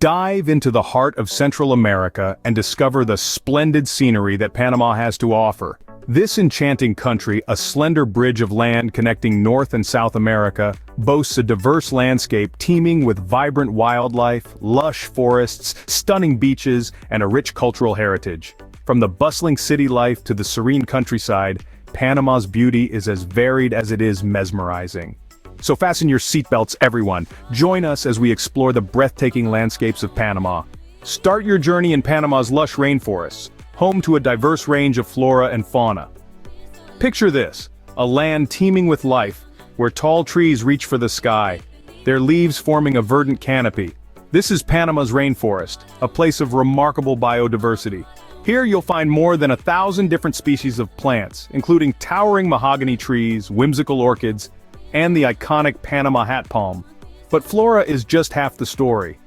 Dive into the heart of Central America and discover the splendid scenery that Panama has to offer. This enchanting country, a slender bridge of land connecting North and South America, boasts a diverse landscape teeming with vibrant wildlife, lush forests, stunning beaches, and a rich cultural heritage. From the bustling city life to the serene countryside, Panama's beauty is as varied as it is mesmerizing. So fasten your seatbelts, everyone. Join us as we explore the breathtaking landscapes of Panama. Start your journey in Panama's lush rainforests, home to a diverse range of flora and fauna. Picture this, a land teeming with life, where tall trees reach for the sky, their leaves forming a verdant canopy. This is Panama's rainforest, a place of remarkable biodiversity. Here you'll find more than 1,000 different species of plants, including towering mahogany trees, whimsical orchids, and the iconic Panama hat palm. But flora is just half the story.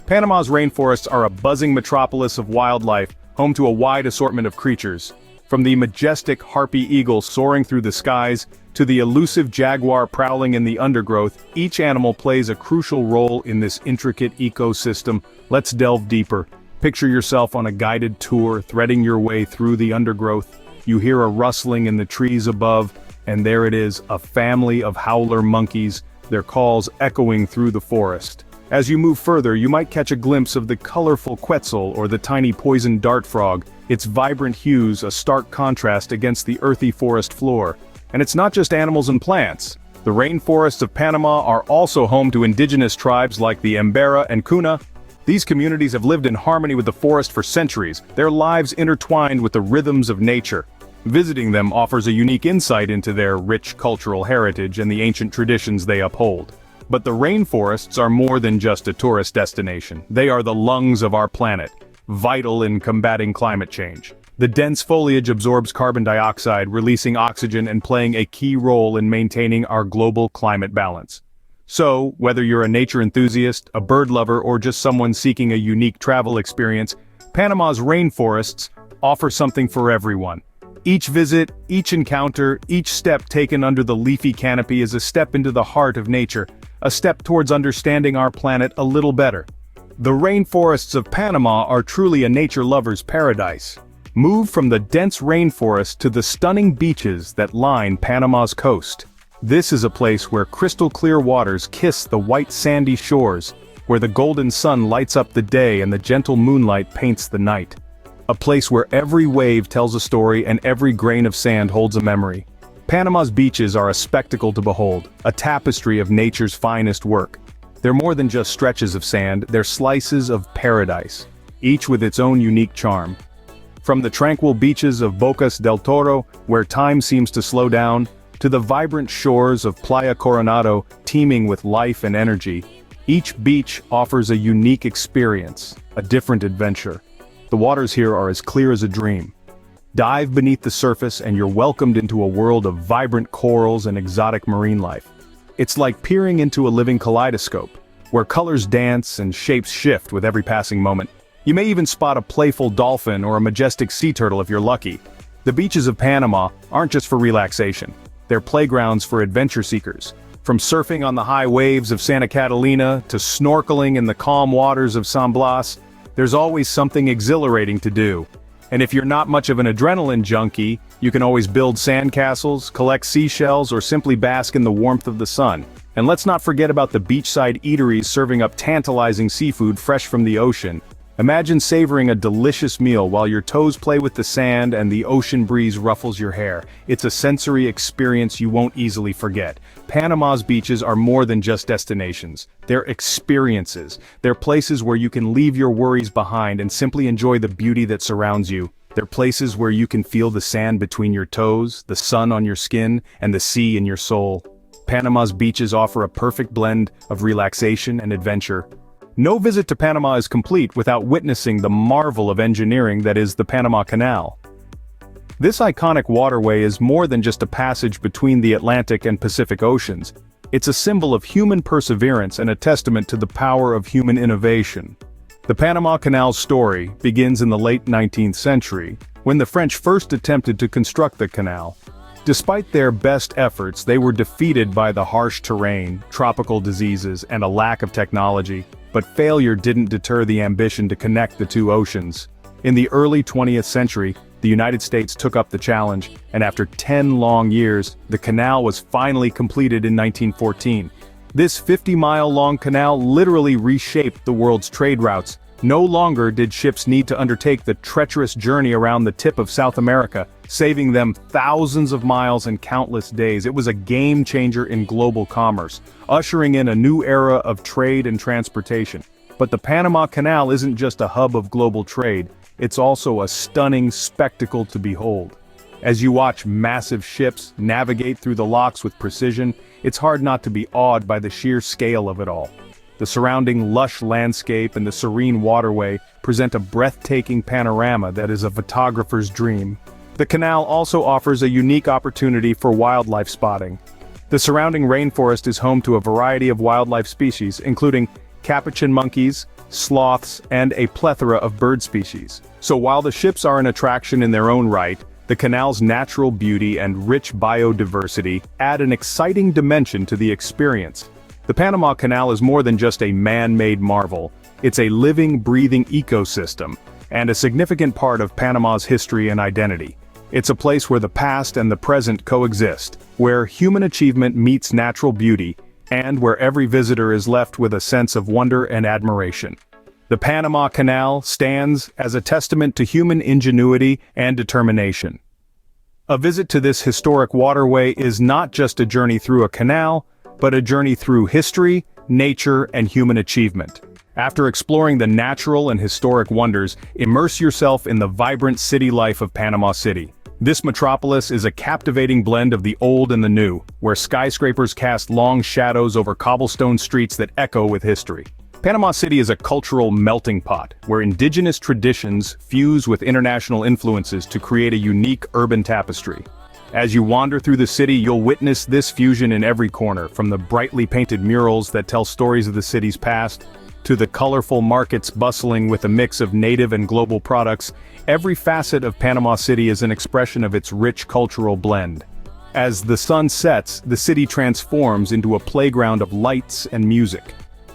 Panama's rainforests are a buzzing metropolis of wildlife, home to a wide assortment of creatures. From the majestic harpy eagle soaring through the skies, to the elusive jaguar prowling in the undergrowth, each animal plays a crucial role in this intricate ecosystem. Let's delve deeper. Picture yourself on a guided tour, threading your way through the undergrowth. You hear a rustling in the trees above, and there it is, a family of howler monkeys, their calls echoing through the forest. As you move further, you might catch a glimpse of the colorful quetzal or the tiny poison dart frog, its vibrant hues a stark contrast against the earthy forest floor. And it's not just animals and plants. The rainforests of Panama are also home to indigenous tribes like the Embera and Cuna. These communities have lived in harmony with the forest for centuries, their lives intertwined with the rhythms of nature. Visiting them offers a unique insight into their rich cultural heritage and the ancient traditions they uphold. But the rainforests are more than just a tourist destination. They are the lungs of our planet, vital in combating climate change. The dense foliage absorbs carbon dioxide, releasing oxygen and playing a key role in maintaining our global climate balance. So, whether you're a nature enthusiast, a bird lover, or just someone seeking a unique travel experience, Panama's rainforests offer something for everyone. Each visit, each encounter, each step taken under the leafy canopy is a step into the heart of nature, a step towards understanding our planet a little better. The rainforests of Panama are truly a nature lover's paradise. Move from the dense rainforest to the stunning beaches that line Panama's coast. This is a place where crystal-clear waters kiss the white sandy shores, where the golden sun lights up the day and the gentle moonlight paints the night. A place where every wave tells a story and every grain of sand holds a memory. Panama's beaches are a spectacle to behold, a tapestry of nature's finest work. They're more than just stretches of sand, they're slices of paradise, each with its own unique charm. From the tranquil beaches of Bocas del Toro, where time seems to slow down, to the vibrant shores of Playa Coronado, teeming with life and energy, each beach offers a unique experience, a different adventure. The waters here are as clear as a dream. Dive beneath the surface and you're welcomed into a world of vibrant corals and exotic marine life. It's like peering into a living kaleidoscope, where colors dance and shapes shift with every passing moment. You may even spot a playful dolphin or a majestic sea turtle if you're lucky. The beaches of Panama aren't just for relaxation. They're playgrounds for adventure seekers. From surfing on the high waves of Santa Catalina to snorkeling in the calm waters of San Blas, there's always something exhilarating to do. And if you're not much of an adrenaline junkie, you can always build sandcastles, collect seashells, or simply bask in the warmth of the sun. And let's not forget about the beachside eateries serving up tantalizing seafood fresh from the ocean. Imagine savoring a delicious meal while your toes play with the sand and the ocean breeze ruffles your hair. It's a sensory experience you won't easily forget. Panama's beaches are more than just destinations. They're experiences. They're places where you can leave your worries behind and simply enjoy the beauty that surrounds you. They're places where you can feel the sand between your toes, the sun on your skin, and the sea in your soul. Panama's beaches offer a perfect blend of relaxation and adventure. No visit to Panama is complete without witnessing the marvel of engineering that is the Panama Canal. This iconic waterway is more than just a passage between the Atlantic and Pacific Oceans. It's a symbol of human perseverance and a testament to the power of human innovation. The Panama Canal's story begins in the late 19th century, when the French first attempted to construct the canal. Despite their best efforts, they were defeated by the harsh terrain, tropical diseases, and a lack of technology. But failure didn't deter the ambition to connect the two oceans. In the early 20th century, the United States took up the challenge, and after 10 long years, the canal was finally completed in 1914. This 50-mile-long canal literally reshaped the world's trade routes. No longer did ships need to undertake the treacherous journey around the tip of South America, saving them thousands of miles and countless days. It was a game-changer in global commerce, ushering in a new era of trade and transportation. But the Panama Canal isn't just a hub of global trade, it's also a stunning spectacle to behold. As you watch massive ships navigate through the locks with precision, it's hard not to be awed by the sheer scale of it all. The surrounding lush landscape and the serene waterway present a breathtaking panorama that is a photographer's dream. The canal also offers a unique opportunity for wildlife spotting. The surrounding rainforest is home to a variety of wildlife species, including capuchin monkeys, sloths, and a plethora of bird species. So while the ships are an attraction in their own right, the canal's natural beauty and rich biodiversity add an exciting dimension to the experience. The Panama Canal is more than just a man-made marvel. It's a living, breathing ecosystem, and a significant part of Panama's history and identity. It's a place where the past and the present coexist, where human achievement meets natural beauty, and where every visitor is left with a sense of wonder and admiration. The Panama Canal stands as a testament to human ingenuity and determination. A visit to this historic waterway is not just a journey through a canal, but a journey through history, nature, and human achievement. After exploring the natural and historic wonders, immerse yourself in the vibrant city life of Panama City. This metropolis is a captivating blend of the old and the new, where skyscrapers cast long shadows over cobblestone streets that echo with history. Panama City is a cultural melting pot, where indigenous traditions fuse with international influences to create a unique urban tapestry. As you wander through the city, you'll witness this fusion in every corner, from the brightly painted murals that tell stories of the city's past, to the colorful markets bustling with a mix of native and global products. Every facet of Panama City is an expression of its rich cultural blend. As the sun sets, the city transforms into a playground of lights and music.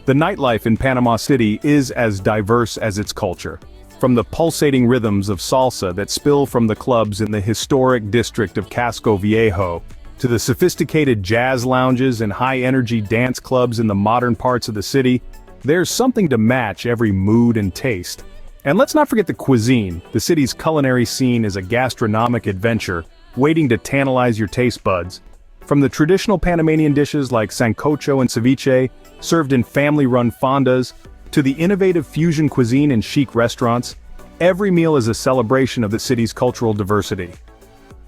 The nightlife in Panama City is as diverse as its culture. From the pulsating rhythms of salsa that spill from the clubs in the historic district of Casco Viejo, to the sophisticated jazz lounges and high-energy dance clubs in the modern parts of the city, there's something to match every mood and taste. And let's not forget the cuisine. The city's culinary scene is a gastronomic adventure, waiting to tantalize your taste buds. From the traditional Panamanian dishes like sancocho and ceviche, served in family-run fondas, to the innovative fusion cuisine in chic restaurants, every meal is a celebration of the city's cultural diversity.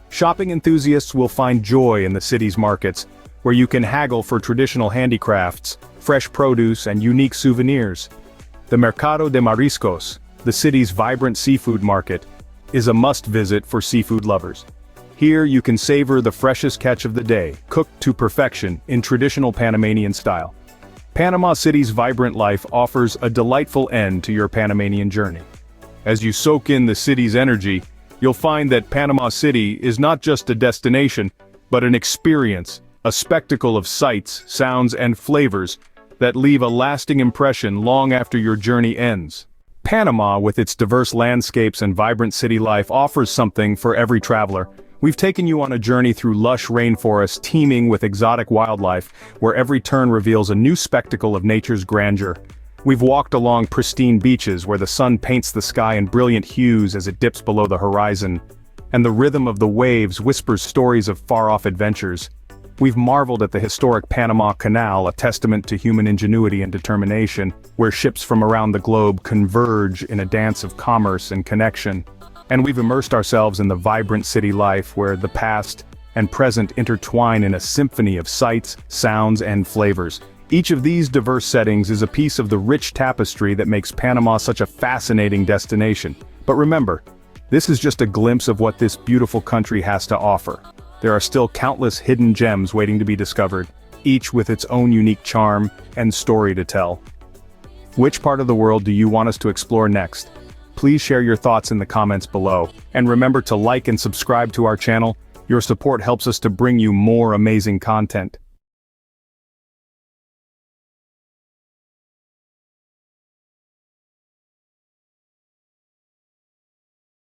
Shopping enthusiasts will find joy in the city's markets, where you can haggle for traditional handicrafts, fresh produce, and unique souvenirs. The Mercado de Mariscos, the city's vibrant seafood market, is a must-visit for seafood lovers. Here you can savor the freshest catch of the day, cooked to perfection in traditional Panamanian style. Panama City's vibrant life offers a delightful end to your Panamanian journey. As you soak in the city's energy, you'll find that Panama City is not just a destination, but an experience, a spectacle of sights, sounds, and flavors that leave a lasting impression long after your journey ends. Panama, with its diverse landscapes and vibrant city life, offers something for every traveler. We've taken you on a journey through lush rainforests teeming with exotic wildlife, where every turn reveals a new spectacle of nature's grandeur. We've walked along pristine beaches where the sun paints the sky in brilliant hues as it dips below the horizon, and the rhythm of the waves whispers stories of far-off adventures. We've marveled at the historic Panama Canal, a testament to human ingenuity and determination, where ships from around the globe converge in a dance of commerce and connection. And we've immersed ourselves in the vibrant city life where the past and present intertwine in a symphony of sights, sounds, and flavors. Each of these diverse settings is a piece of the rich tapestry that makes Panama such a fascinating destination. But remember, this is just a glimpse of what this beautiful country has to offer. There are still countless hidden gems waiting to be discovered, each with its own unique charm and story to tell. Which part of the world do you want us to explore next? Please share your thoughts in the comments below, and remember to like and subscribe to our channel. Your support helps us to bring you more amazing content.